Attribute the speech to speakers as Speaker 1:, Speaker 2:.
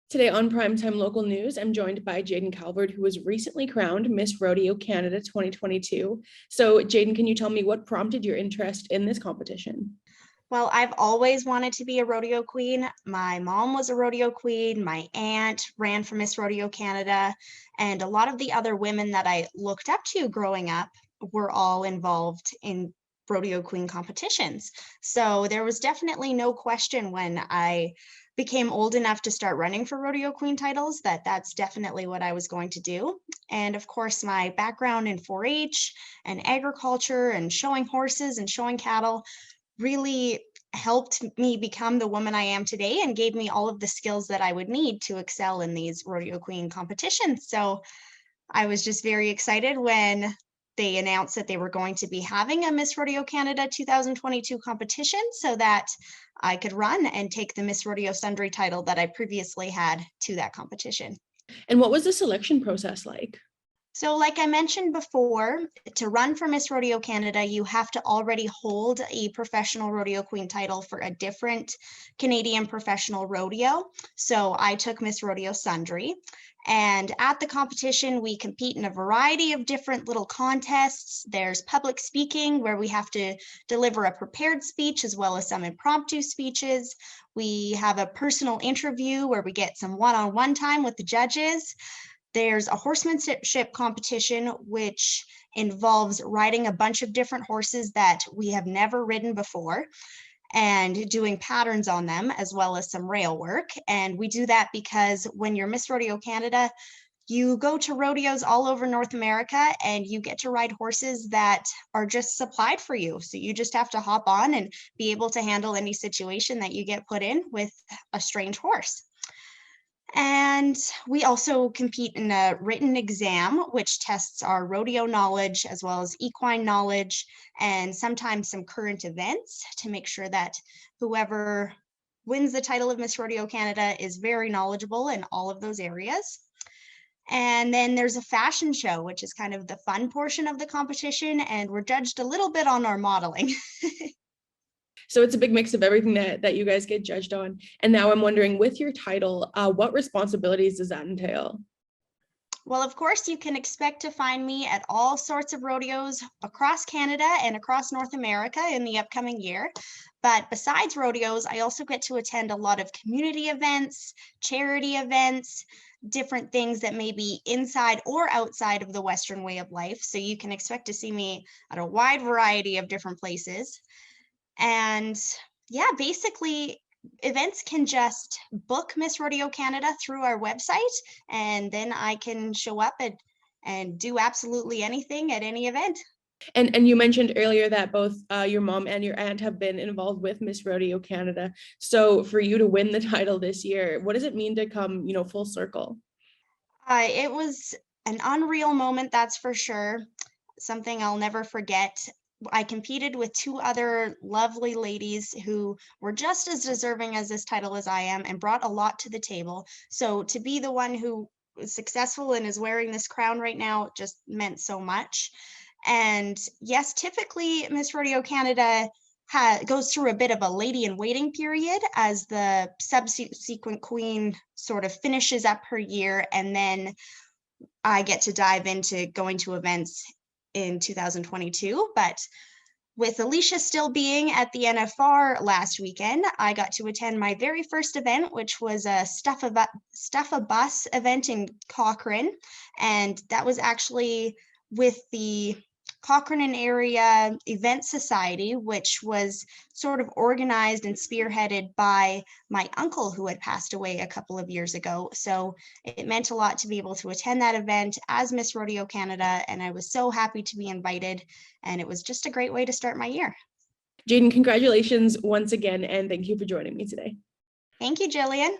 Speaker 1: Today on Primetime Local News, I'm joined by Jayden Calvert, who was recently crowned Miss Rodeo Canada 2022. So Jayden, can you tell me what prompted your interest in this competition?
Speaker 2: Well, I've always wanted to be a rodeo queen. My mom was a rodeo queen. My aunt ran for Miss Rodeo Canada. And a lot of the other women that I looked up to growing up were all involved in rodeo queen competitions. So there was definitely no question when I became old enough to start running for rodeo queen titles that that's definitely what I was going to do. And of course, my background in 4-H and agriculture and showing horses and showing cattle really helped me become the woman I am today and gave me all of the skills that I would need to excel in these rodeo queen competitions. So I was just very excited when they announced that they were going to be having a Miss Rodeo Canada 2022 competition so that I could run and take the Miss Rodeo Sundry title that I previously had to that competition.
Speaker 1: And what was the selection process like?
Speaker 2: So like I mentioned before, to run for Miss Rodeo Canada, you have to already hold a professional rodeo queen title for a different Canadian professional rodeo. So I took Miss Rodeo Sundry. And at the competition, we compete in a variety of different little contests. There's public speaking, where we have to deliver a prepared speech as well as some impromptu speeches. We have a personal interview where we get some one-on-one time with the judges. There's a horsemanship competition, which involves riding a bunch of different horses that we have never ridden before and doing patterns on them, as well as some rail work. And we do that because when you're Miss Rodeo Canada, you go to rodeos all over North America and you get to ride horses that are just supplied for you. So you just have to hop on and be able to handle any situation that you get put in with a strange horse. And we also compete in a written exam, which tests our rodeo knowledge as well as equine knowledge and sometimes some current events to make sure that whoever wins the title of Miss Rodeo Canada is very knowledgeable in all of those areas. And then there's a fashion show, which is kind of the fun portion of the competition, and we're judged a little bit on our modeling.
Speaker 1: So it's a big mix of everything that you guys get judged on. And now I'm wondering, with your title, what responsibilities does that entail?
Speaker 2: Well, of course, you can expect to find me at all sorts of rodeos across Canada and across North America in the upcoming year. But besides rodeos, I also get to attend a lot of community events, charity events, different things that may be inside or outside of the Western way of life. So you can expect to see me at a wide variety of different places. And yeah, basically, events can just book Miss Rodeo Canada through our website, and then I can show up and do absolutely anything at any event.
Speaker 1: And you mentioned earlier that both your mom and your aunt have been involved with Miss Rodeo Canada. So for you to win the title this year, what does it mean to come, full circle?
Speaker 2: It was an unreal moment, that's for sure. Something I'll never forget. I competed with two other lovely ladies who were just as deserving as this title as I am and brought a lot to the table. So to be the one who was successful and is wearing this crown right now just meant so much. And yes, typically Miss Rodeo Canada goes through a bit of a lady in waiting period as the subsequent queen sort of finishes up her year, and then I get to dive into going to events in 2022. But with Alicia still being at the NFR last weekend, I got to attend my very first event, which was a Stuff a Bus event in Cochrane. And that was actually with the Cochrane and Area Event Society, which was sort of organized and spearheaded by my uncle who had passed away a couple of years ago. So it meant a lot to be able to attend that event as Miss Rodeo Canada, and I was so happy to be invited, and it was just a great way to start my year.
Speaker 1: Jayden, congratulations once again, and thank you for joining me today.
Speaker 2: Thank you, Jillian.